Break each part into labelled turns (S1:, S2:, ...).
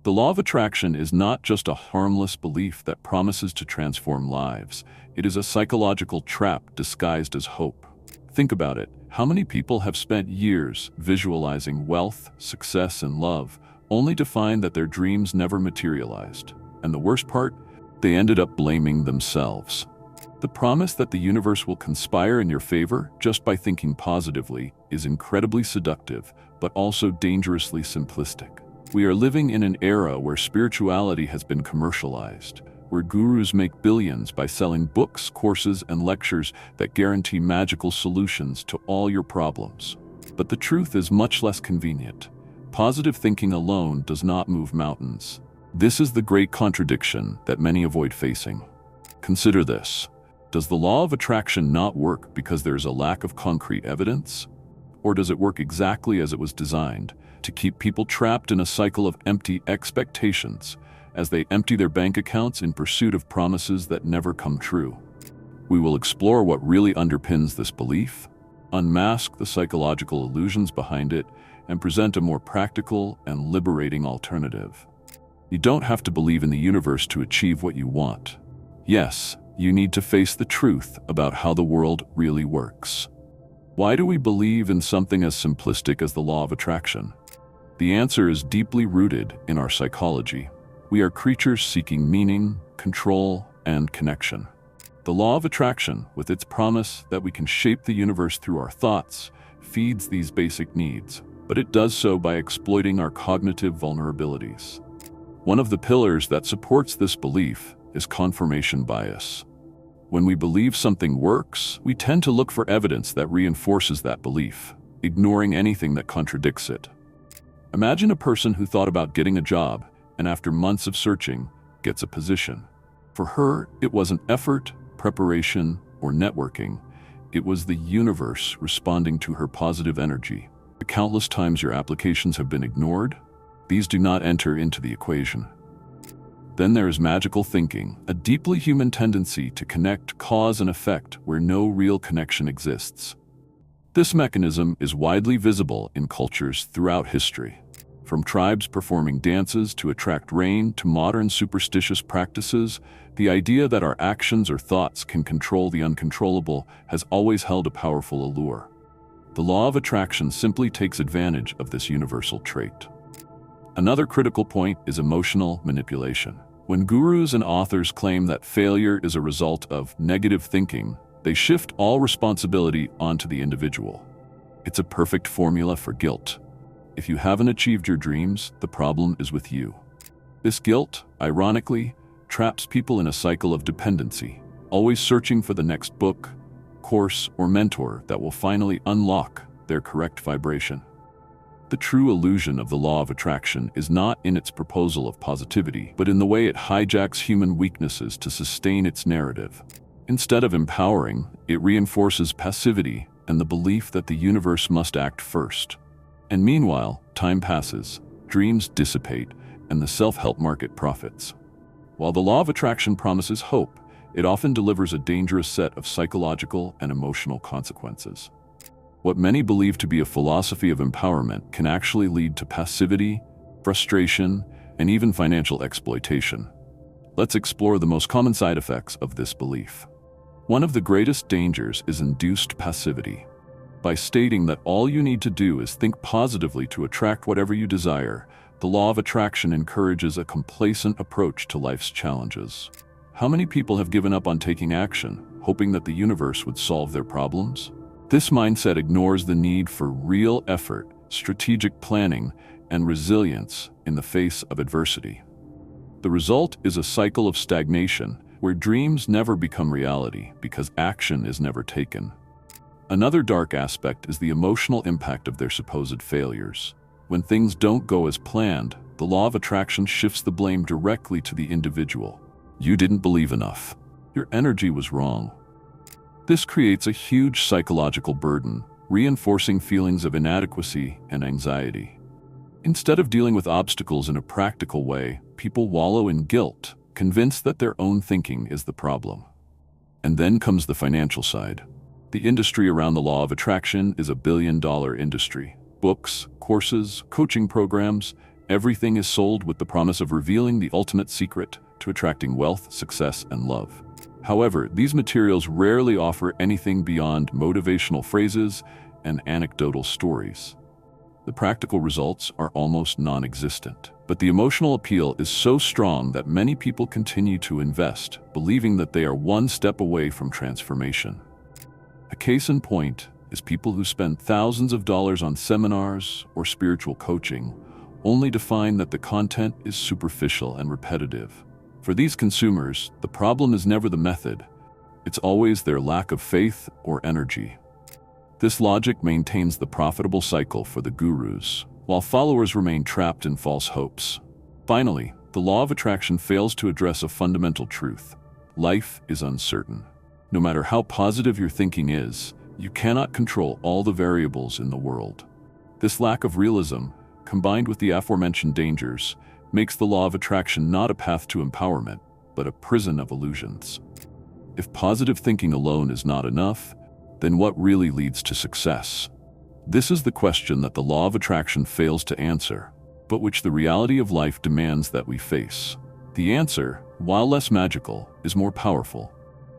S1: The law of attraction is not just a harmless belief that promises to transform lives. It is a psychological trap disguised as hope. Think about it. How many people have spent years visualizing wealth, success, and love, only to find that their dreams never materialized? And the worst part? They ended up blaming themselves. The promise that the universe will conspire in your favor just by thinking positively is incredibly seductive, but also dangerously simplistic. We are living in an era where spirituality has been commercialized, where gurus make billions by selling books, courses, and lectures that guarantee magical solutions to all your problems. But the truth is much less convenient. Positive thinking alone does not move mountains. This is the great contradiction that many avoid facing. Consider this. Does the law of attraction not work because there is a lack of concrete evidence? Or does it work exactly as it was designed, to keep people trapped in a cycle of empty expectations as they empty their bank accounts in pursuit of promises that never come true? We will explore what really underpins this belief, unmask the psychological illusions behind it, and present a more practical and liberating alternative. You don't have to believe in the universe to achieve what you want. Yes, you need to face the truth about how the world really works. Why do we believe in something as simplistic as the law of attraction? The answer is deeply rooted in our psychology. We are creatures seeking meaning, control, and connection. The law of attraction, with its promise that we can shape the universe through our thoughts, feeds these basic needs, but it does so by exploiting our cognitive vulnerabilities. One of the pillars that supports this belief is confirmation bias. When we believe something works, we tend to look for evidence that reinforces that belief, ignoring anything that contradicts it. Imagine a person who thought about getting a job and after months of searching, gets a position. For her, it wasn't effort, preparation, or networking. It was the universe responding to her positive energy. The countless times your applications have been ignored, these do not enter into the equation. Then there is magical thinking, a deeply human tendency to connect cause and effect where no real connection exists. This mechanism is widely visible in cultures throughout history. From tribes performing dances to attract rain to modern superstitious practices, the idea that our actions or thoughts can control the uncontrollable has always held a powerful allure. The law of attraction simply takes advantage of this universal trait. Another critical point is emotional manipulation. When gurus and authors claim that failure is a result of negative thinking, they shift all responsibility onto the individual. It's a perfect formula for guilt. If you haven't achieved your dreams, the problem is with you. This guilt, ironically, traps people in a cycle of dependency, always searching for the next book, course, or mentor that will finally unlock their correct vibration. The true illusion of the law of attraction is not in its proposal of positivity, but in the way it hijacks human weaknesses to sustain its narrative. Instead of empowering, it reinforces passivity and the belief that the universe must act first. And meanwhile, time passes, dreams dissipate, and the self-help market profits. While the law of attraction promises hope, it often delivers a dangerous set of psychological and emotional consequences. What many believe to be a philosophy of empowerment can actually lead to passivity, frustration, and even financial exploitation. Let's explore the most common side effects of this belief. One of the greatest dangers is induced passivity. By stating that all you need to do is think positively to attract whatever you desire, the law of attraction encourages a complacent approach to life's challenges. How many people have given up on taking action, hoping that the universe would solve their problems? This mindset ignores the need for real effort, strategic planning, and resilience in the face of adversity. The result is a cycle of stagnation, where dreams never become reality because action is never taken. Another dark aspect is the emotional impact of their supposed failures. When things don't go as planned, the law of attraction shifts the blame directly to the individual. You didn't believe enough. Your energy was wrong. This creates a huge psychological burden, reinforcing feelings of inadequacy and anxiety. Instead of dealing with obstacles in a practical way, people wallow in guilt, convinced that their own thinking is the problem. And then comes the financial side. The industry around the law of attraction is a billion-dollar industry. Books, courses, coaching programs, Everything is sold with the promise of revealing the ultimate secret to attracting wealth, success, and love. However, these materials rarely offer anything beyond motivational phrases and anecdotal stories. The practical results are almost non-existent, but the emotional appeal is so strong that many people continue to invest, believing that they are one step away from transformation. A case in point is people who spend thousands of dollars on seminars or spiritual coaching, only to find that the content is superficial and repetitive. For these consumers, the problem is never the method, it's always their lack of faith or energy. This logic maintains the profitable cycle for the gurus, while followers remain trapped in false hopes. Finally, the law of attraction fails to address a fundamental truth. Life is uncertain. No matter how positive your thinking is, you cannot control all the variables in the world. This lack of realism, combined with the aforementioned dangers, makes the law of attraction not a path to empowerment, but a prison of illusions. If positive thinking alone is not enough, then what really leads to success? This is the question that the law of attraction fails to answer, but which the reality of life demands that we face. The answer, while less magical, is more powerful.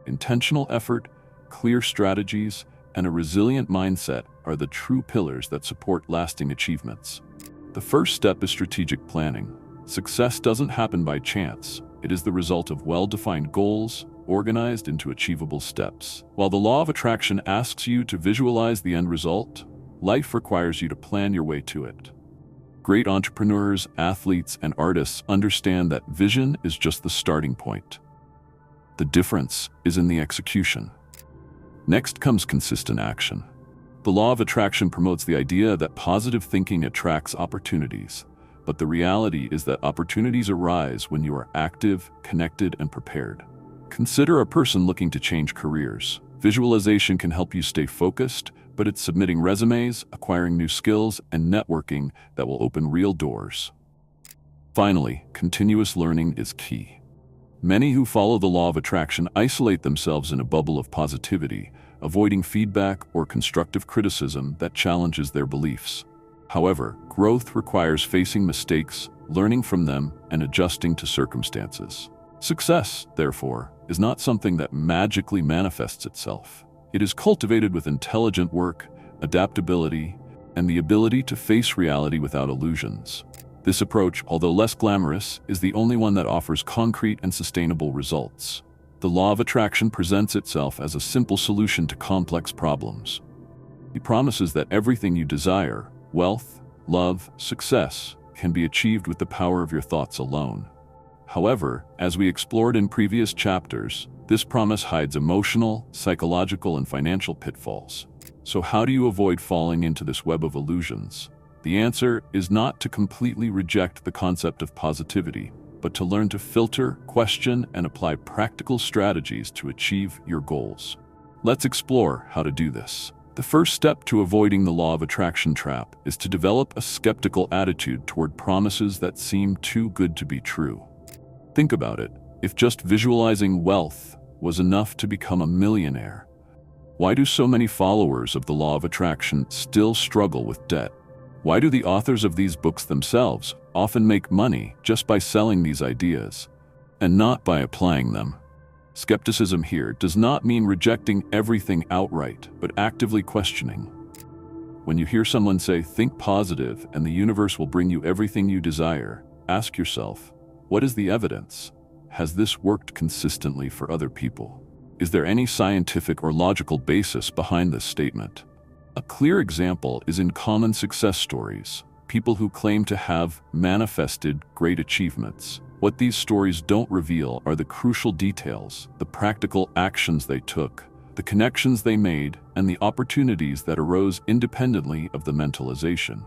S1: Intentional effort, clear strategies, and a resilient mindset are the true pillars that support lasting achievements. The first step is strategic planning. Success doesn't happen by chance. It is the result of well-defined goals, organized into achievable steps. While the law of attraction asks you to visualize the end result, life requires you to plan your way to it. Great entrepreneurs, athletes, and artists understand that vision is just the starting point. The difference is in the execution. Next comes consistent action. The law of attraction promotes the idea that positive thinking attracts opportunities, but the reality is that opportunities arise when you are active, connected, and prepared. Consider a person looking to change careers. Visualization can help you stay focused, but it's submitting resumes, acquiring new skills, and networking that will open real doors. Finally, continuous learning is key. Many who follow the law of attraction isolate themselves in a bubble of positivity, avoiding feedback or constructive criticism that challenges their beliefs. However, growth requires facing mistakes, learning from them, and adjusting to circumstances. Success, therefore, is not something that magically manifests itself. It is cultivated with intelligent work, adaptability, and the ability to face reality without illusions. This approach, although less glamorous, is the only one that offers concrete and sustainable results. The law of attraction presents itself as a simple solution to complex problems. It promises that everything you desire, wealth, love, success, can be achieved with the power of your thoughts alone. However, as we explored in previous chapters, this promise hides emotional, psychological, and financial pitfalls. So how do you avoid falling into this web of illusions? The answer is not to completely reject the concept of positivity, but to learn to filter, question, and apply practical strategies to achieve your goals. Let's explore how to do this. The first step to avoiding the law of attraction trap is to develop a skeptical attitude toward promises that seem too good to be true. Think about it. If just visualizing wealth was enough to become a millionaire, why do so many followers of the law of attraction still struggle with debt? Why do the authors of these books themselves often make money just by selling these ideas, and not by applying them? Skepticism here does not mean rejecting everything outright, but actively questioning. When you hear someone say, "Think positive and the universe will bring you everything you desire," ask yourself, what is the evidence? Has this worked consistently for other people? Is there any scientific or logical basis behind this statement? A clear example is in common success stories, people who claim to have manifested great achievements. What these stories don't reveal are the crucial details, the practical actions they took, the connections they made, and the opportunities that arose independently of the mentalization.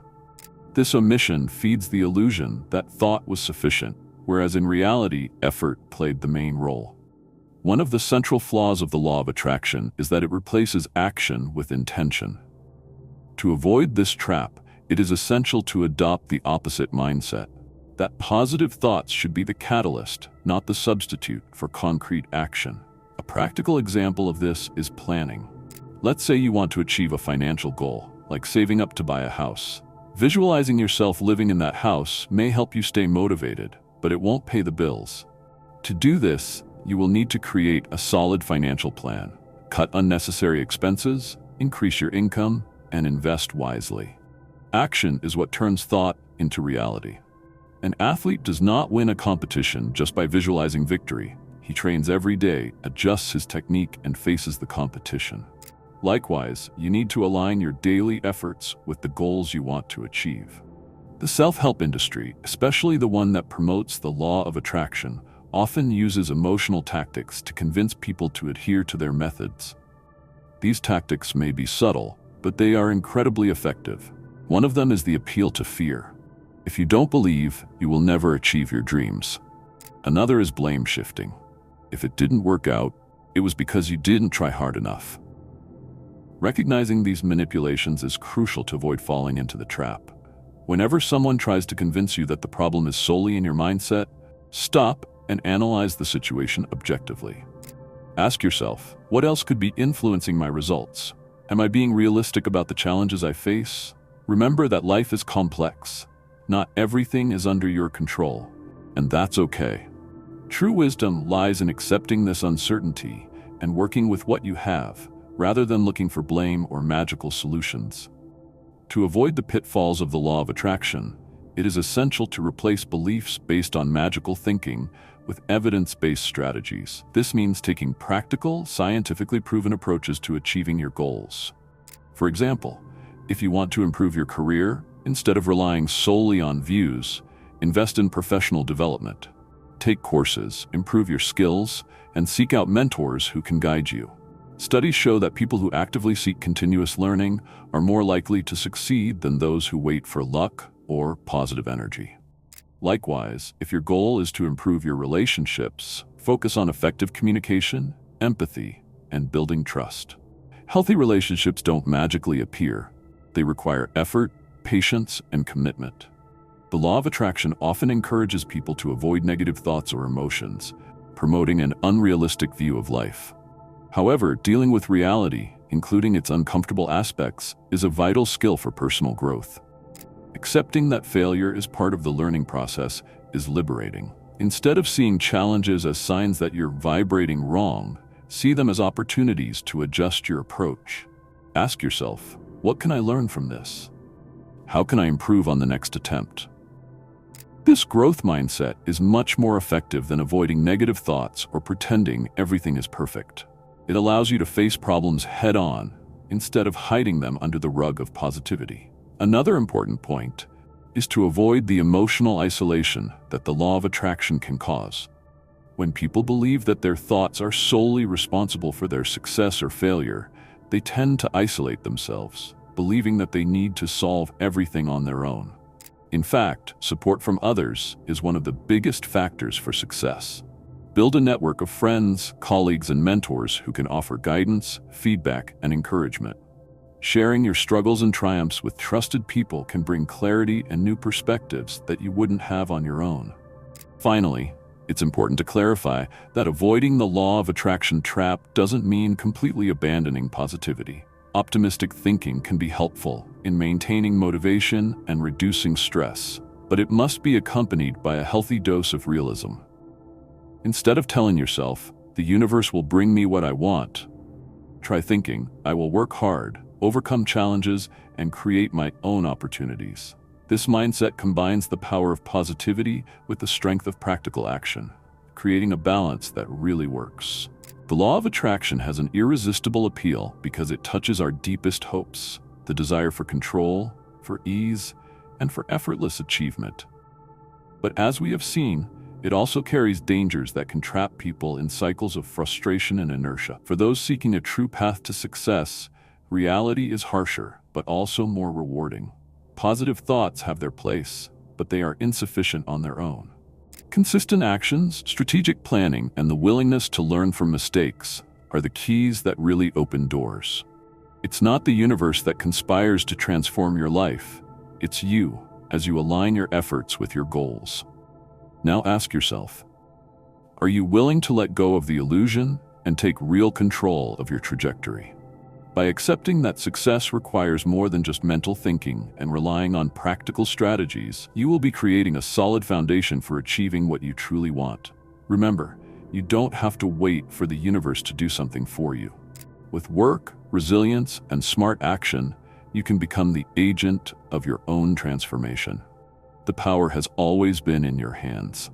S1: This omission feeds the illusion that thought was sufficient, whereas in reality, effort played the main role. One of the central flaws of the law of attraction is that it replaces action with intention. To avoid this trap, it is essential to adopt the opposite mindset, that positive thoughts should be the catalyst, not the substitute for concrete action. A practical example of this is planning. Let's say you want to achieve a financial goal, like saving up to buy a house. Visualizing yourself living in that house may help you stay motivated, but it won't pay the bills. To do this, you will need to create a solid financial plan, cut unnecessary expenses, increase your income, and invest wisely. Action is what turns thought into reality. An athlete does not win a competition just by visualizing victory. He trains every day, adjusts his technique, and faces the competition. Likewise, you need to align your daily efforts with the goals you want to achieve. The self-help industry, especially the one that promotes the law of attraction, often uses emotional tactics to convince people to adhere to their methods. These tactics may be subtle, but they are incredibly effective. One of them is the appeal to fear. If you don't believe, you will never achieve your dreams. Another is blame shifting. If it didn't work out, it was because you didn't try hard enough. Recognizing these manipulations is crucial to avoid falling into the trap. Whenever someone tries to convince you that the problem is solely in your mindset, stop and analyze the situation objectively. Ask yourself, what else could be influencing my results? Am I being realistic about the challenges I face? Remember that life is complex. Not everything is under your control, and that's okay. True wisdom lies in accepting this uncertainty and working with what you have, rather than looking for blame or magical solutions. To avoid the pitfalls of the law of attraction, it is essential to replace beliefs based on magical thinking with evidence-based strategies. This means taking practical, scientifically proven approaches to achieving your goals. For example, if you want to improve your career, instead of relying solely on views, invest in professional development. Take courses, improve your skills, and seek out mentors who can guide you. Studies show that people who actively seek continuous learning are more likely to succeed than those who wait for luck or positive energy. Likewise, if your goal is to improve your relationships, focus on effective communication, empathy, and building trust. Healthy relationships don't magically appear. They require effort, patience, and commitment. The law of attraction often encourages people to avoid negative thoughts or emotions, promoting an unrealistic view of life. However, dealing with reality, including its uncomfortable aspects, is a vital skill for personal growth. Accepting that failure is part of the learning process is liberating. Instead of seeing challenges as signs that you're vibrating wrong, see them as opportunities to adjust your approach. Ask yourself, what can I learn from this? How can I improve on the next attempt? This growth mindset is much more effective than avoiding negative thoughts or pretending everything is perfect. It allows you to face problems head-on instead of hiding them under the rug of positivity. Another important point is to avoid the emotional isolation that the law of attraction can cause. When people believe that their thoughts are solely responsible for their success or failure, they tend to isolate themselves, believing that they need to solve everything on their own. In fact, support from others is one of the biggest factors for success. Build a network of friends, colleagues, and mentors who can offer guidance, feedback, and encouragement. Sharing your struggles and triumphs with trusted people can bring clarity and new perspectives that you wouldn't have on your own. Finally, it's important to clarify that avoiding the law of attraction trap doesn't mean completely abandoning positivity. Optimistic thinking can be helpful in maintaining motivation and reducing stress, but it must be accompanied by a healthy dose of realism. Instead of telling yourself, the universe will bring me what I want, try thinking, I will work hard, overcome challenges, and create my own opportunities. This mindset combines the power of positivity with the strength of practical action, creating a balance that really works. The law of attraction has an irresistible appeal because it touches our deepest hopes, the desire for control, for ease, and for effortless achievement. But as we have seen, it also carries dangers that can trap people in cycles of frustration and inertia. For those seeking a true path to success, reality is harsher, but also more rewarding. Positive thoughts have their place, but they are insufficient on their own. Consistent actions, strategic planning, and the willingness to learn from mistakes are the keys that really open doors. It's not the universe that conspires to transform your life. It's you, as you align your efforts with your goals. Now ask yourself, are you willing to let go of the illusion and take real control of your trajectory? By accepting that success requires more than just mental thinking and relying on practical strategies, you will be creating a solid foundation for achieving what you truly want. Remember, you don't have to wait for the universe to do something for you. With work, resilience, and smart action, you can become the agent of your own transformation. The power has always been in your hands.